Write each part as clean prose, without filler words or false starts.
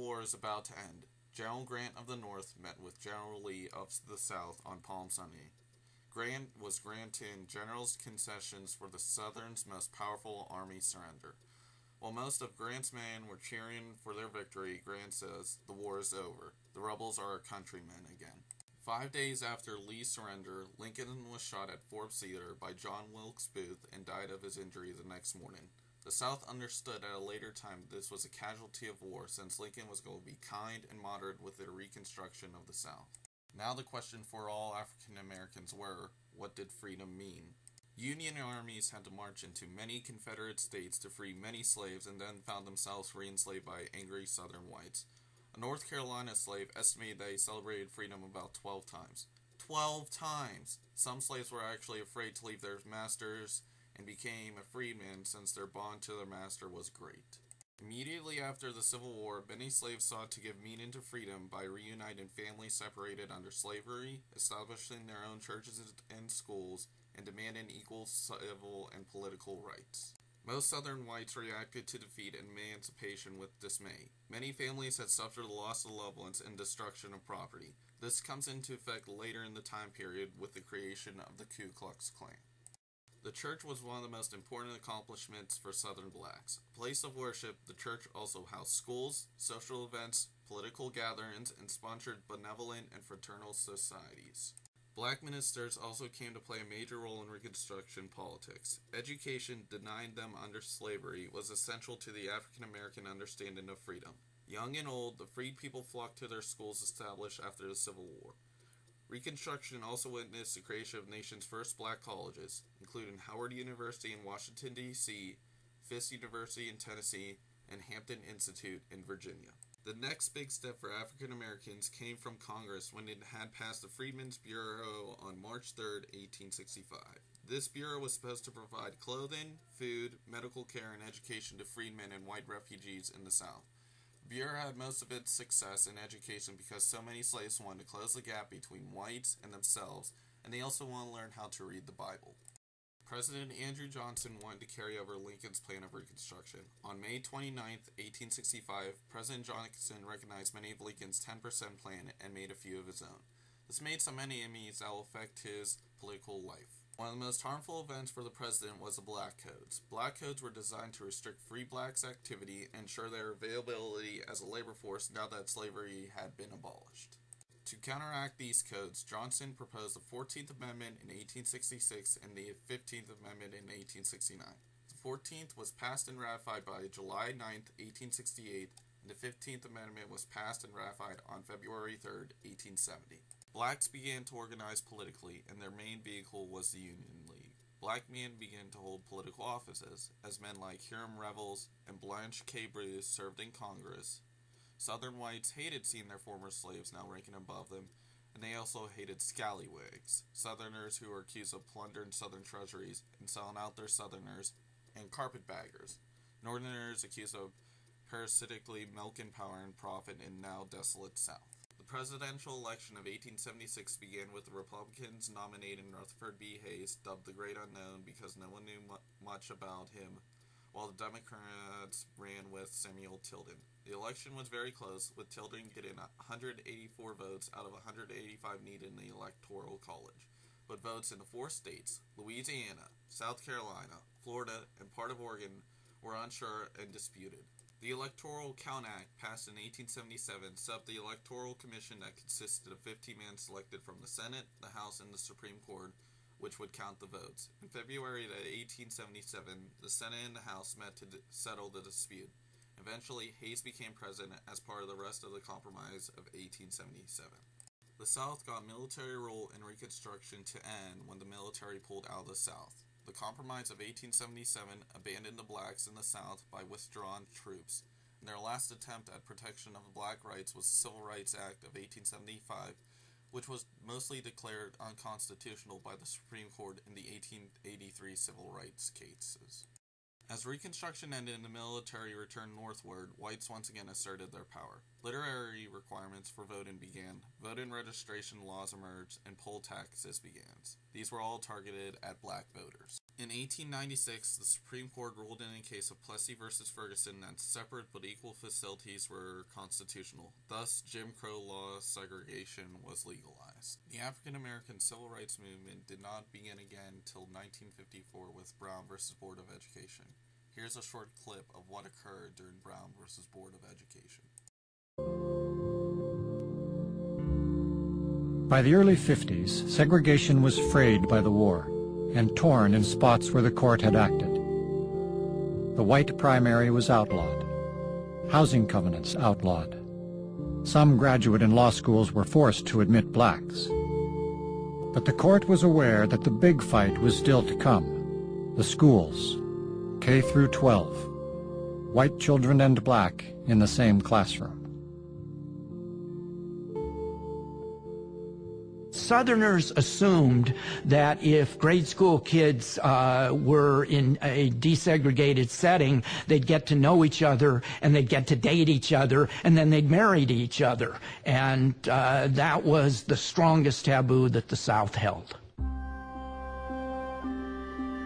War is about to end. General Grant of the North met with General Lee of the South on Palm Sunday. Grant was granting general's concessions for the Southern's most powerful army surrender. While most of Grant's men were cheering for their victory, Grant says, "The war is over. The rebels are our countrymen again." 5 days after Lee's surrender, Lincoln was shot at Forbes Theater by John Wilkes Booth and died of his injury the next morning. The South understood at a later time this was a casualty of war, since Lincoln was going to be kind and moderate with the reconstruction of the South. Now the question for all African Americans were, what did freedom mean? Union armies had to march into many Confederate states to free many slaves and then found themselves re-enslaved by angry Southern whites. A North Carolina slave estimated that he celebrated freedom about 12 times. 12 times! Some slaves were actually afraid to leave their masters and became a freedman since their bond to their master was great. Immediately after the Civil War, many slaves sought to give meaning to freedom by reuniting families separated under slavery, establishing their own churches and schools, and demanding equal civil and political rights. Most Southern whites reacted to defeat and emancipation with dismay. Many families had suffered the loss of loved ones and destruction of property. This comes into effect later in the time period with the creation of the Ku Klux Klan. The church was one of the most important accomplishments for Southern blacks. A place of worship, the church also housed schools, social events, political gatherings, and sponsored benevolent and fraternal societies. Black ministers also came to play a major role in Reconstruction politics. Education, denied them under slavery, was essential to the African American understanding of freedom. Young and old, the freed people flocked to their schools established after the Civil War. Reconstruction also witnessed the creation of the nation's first black colleges, including Howard University in Washington, D.C., Fisk University in Tennessee, and Hampton Institute in Virginia. The next big step for African Americans came from Congress when it had passed the Freedmen's Bureau on March 3, 1865. This bureau was supposed to provide clothing, food, medical care, and education to freedmen and white refugees in the South. The Bureau had most of its success in education because so many slaves wanted to close the gap between whites and themselves, and they also wanted to learn how to read the Bible. President Andrew Johnson wanted to carry over Lincoln's plan of Reconstruction. On May 29, 1865, President Johnson recognized many of Lincoln's 10% plan and made a few of his own. This made so many enemies that will affect his political life. One of the most harmful events for the president was the Black Codes. Black Codes were designed to restrict free blacks' activity and ensure their availability as a labor force now that slavery had been abolished. To counteract these codes, Johnson proposed the 14th Amendment in 1866 and the 15th Amendment in 1869. The 14th was passed and ratified by July 9, 1868, and the 15th Amendment was passed and ratified on February 3, 1870. Blacks began to organize politically, and their main vehicle was the Union League. Black men began to hold political offices, as men like Hiram Revels and Blanche K. Bruce served in Congress. Southern whites hated seeing their former slaves now ranking above them, and they also hated scallywags, Southerners who were accused of plundering Southern treasuries and selling out their Southerners, and carpetbaggers, Northerners accused of parasitically milking power and profit in now desolate South. The presidential election of 1876 began with the Republicans nominating Rutherford B. Hayes, dubbed the Great Unknown because no one knew much about him, while the Democrats ran with Samuel Tilden. The election was very close, with Tilden getting 184 votes out of 185 needed in the Electoral College. But votes in the 4 states, Louisiana, South Carolina, Florida, and part of Oregon, were unsure and disputed. The Electoral Count Act, passed in 1877, set up the Electoral Commission that consisted of 50 men selected from the Senate, the House, and the Supreme Court, which would count the votes. In February of 1877, the Senate and the House met to settle the dispute. Eventually, Hayes became president as part of the rest of the Compromise of 1877. The South got military rule in Reconstruction to end when the military pulled out of the South. The Compromise of 1877 abandoned the blacks in the South by withdrawn troops, and their last attempt at protection of black rights was the Civil Rights Act of 1875, which was mostly declared unconstitutional by the Supreme Court in the 1883 civil rights cases. As Reconstruction ended and the military returned northward, whites once again asserted their power. Literary requirements for voting began, voting registration laws emerged, and poll taxes began. These were all targeted at black voters. In 1896, the Supreme Court ruled in a case of Plessy v. Ferguson that separate but equal facilities were constitutional. Thus, Jim Crow law segregation was legalized. The African American Civil Rights Movement did not begin again until 1954 with Brown v. Board of Education. Here's a short clip of what occurred during Brown v. Board of Education. By the early 50s, segregation was frayed by the war and torn in spots where the court had acted. The white primary was outlawed. Housing covenants outlawed. Some graduate and law schools were forced to admit blacks. But the court was aware that the big fight was still to come. The schools, K through 12, white children and black in the same classroom. Southerners assumed that if grade school kids were in a desegregated setting, they'd get to know each other and they'd get to date each other and then they'd marry each other. And that was the strongest taboo that the South held.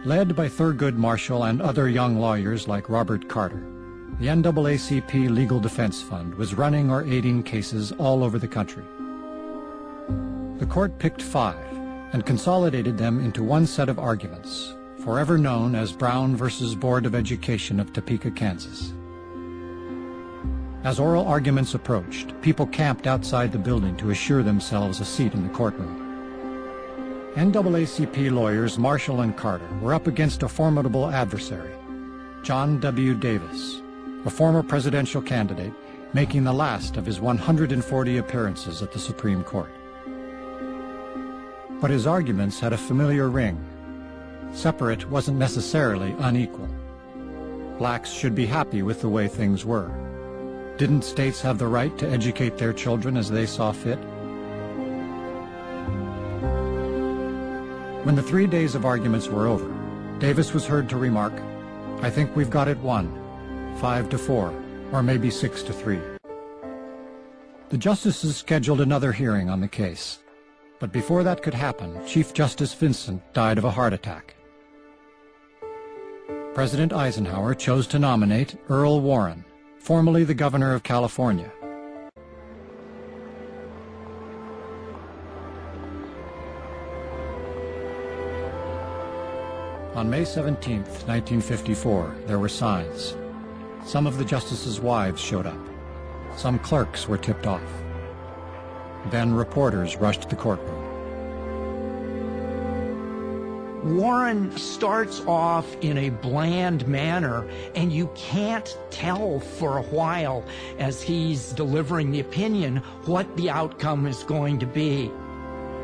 Led by Thurgood Marshall and other young lawyers like Robert Carter, the NAACP Legal Defense Fund was running or aiding cases all over the country. The court picked 5 and consolidated them into one set of arguments, forever known as Brown v. Board of Education of Topeka, Kansas. As oral arguments approached, people camped outside the building to assure themselves a seat in the courtroom. NAACP lawyers Marshall and Carter were up against a formidable adversary, John W. Davis, a former presidential candidate making the last of his 140 appearances at the Supreme Court. But his arguments had a familiar ring. Separate wasn't necessarily unequal. Blacks should be happy with the way things were. Didn't states have the right to educate their children as they saw fit? When the 3 days of arguments were over, Davis was heard to remark, "I think we've got it won, 5-4, or maybe 6-3. The justices scheduled another hearing on the case. But before that could happen, Chief Justice Vincent died of a heart attack. President Eisenhower chose to nominate Earl Warren, formerly the governor of California. On May 17, 1954, there were signs. Some of the justices' wives showed up. Some clerks were tipped off. Then reporters rushed the courtroom. Warren starts off in a bland manner, and you can't tell for a while as he's delivering the opinion what the outcome is going to be.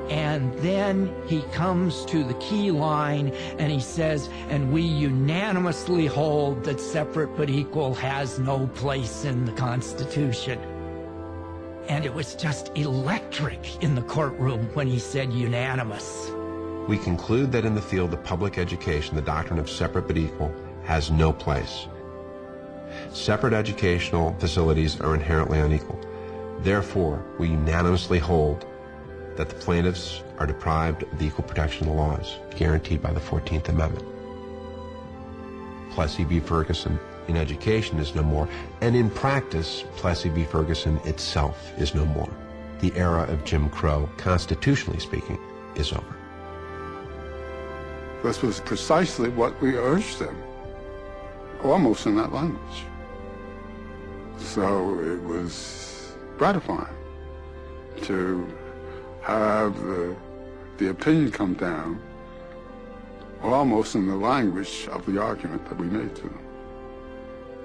And then he comes to the key line and he says, "And we unanimously hold that separate but equal has no place in the Constitution." And it was just electric in the courtroom when he said unanimous. We conclude that in the field of public education, the doctrine of separate but equal has no place. Separate educational facilities are inherently unequal. Therefore, we unanimously hold that the plaintiffs are deprived of the equal protection of the laws guaranteed by the 14th Amendment. Plessy v. Ferguson in education is no more, and in practice, Plessy v. Ferguson itself is no more. The era of Jim Crow, constitutionally speaking, is over. This was precisely what we urged them, almost in that language. So it was gratifying to have the opinion come down almost in the language of the argument that we made to them.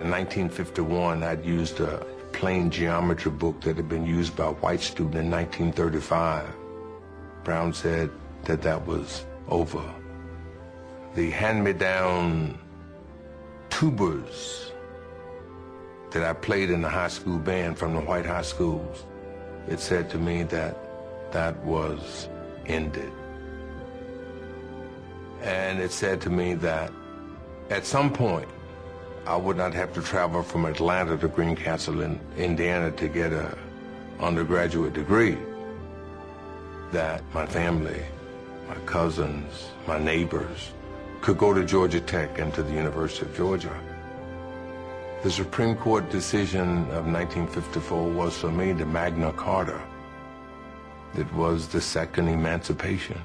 In 1951, I'd used a plain geometry book that had been used by a white student in 1935. Brown said that that was over. The hand-me-down tubas that I played in the high school band from the white high schools, it said to me that that was ended. And it said to me that at some point, I would not have to travel from Atlanta to Greencastle in Indiana to get an undergraduate degree. That my family, my cousins, my neighbors could go to Georgia Tech and to the University of Georgia. The Supreme Court decision of 1954 was for me the Magna Carta. It was the second emancipation.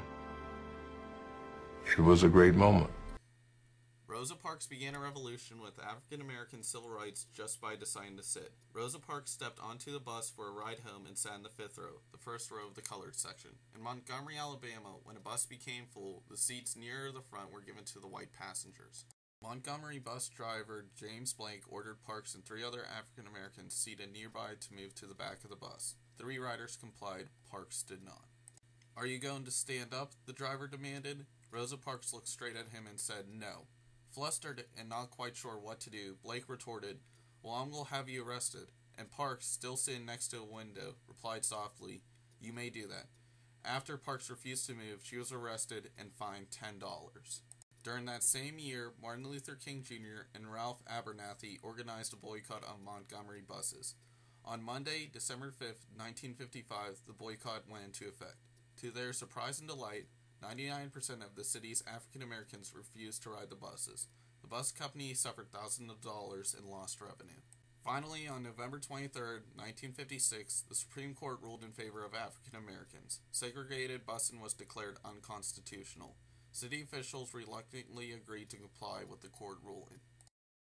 It was a great moment. Rosa Parks began a revolution with African American civil rights just by deciding to sit. Rosa Parks stepped onto the bus for a ride home and sat in the fifth row, the first row of the colored section. In Montgomery, Alabama, when a bus became full, the seats nearer the front were given to the white passengers. Montgomery bus driver James Blake ordered Parks and 3 other African Americans seated nearby to move to the back of the bus. 3 riders complied, Parks did not. "Are you going to stand up?" the driver demanded. Rosa Parks looked straight at him and said no. Flustered and not quite sure what to do, Blake retorted, "Well, I'm going to have you arrested." And Parks, still sitting next to a window, replied softly, "You may do that." After Parks refused to move, she was arrested and fined $10. During that same year, Martin Luther King Jr. and Ralph Abernathy organized a boycott of Montgomery buses. On Monday, December 5th, 1955, the boycott went into effect. To their surprise and delight, 99% of the city's African Americans refused to ride the buses. The bus company suffered thousands of dollars in lost revenue. Finally, on November 23, 1956, the Supreme Court ruled in favor of African Americans. Segregated busing was declared unconstitutional. City officials reluctantly agreed to comply with the court ruling.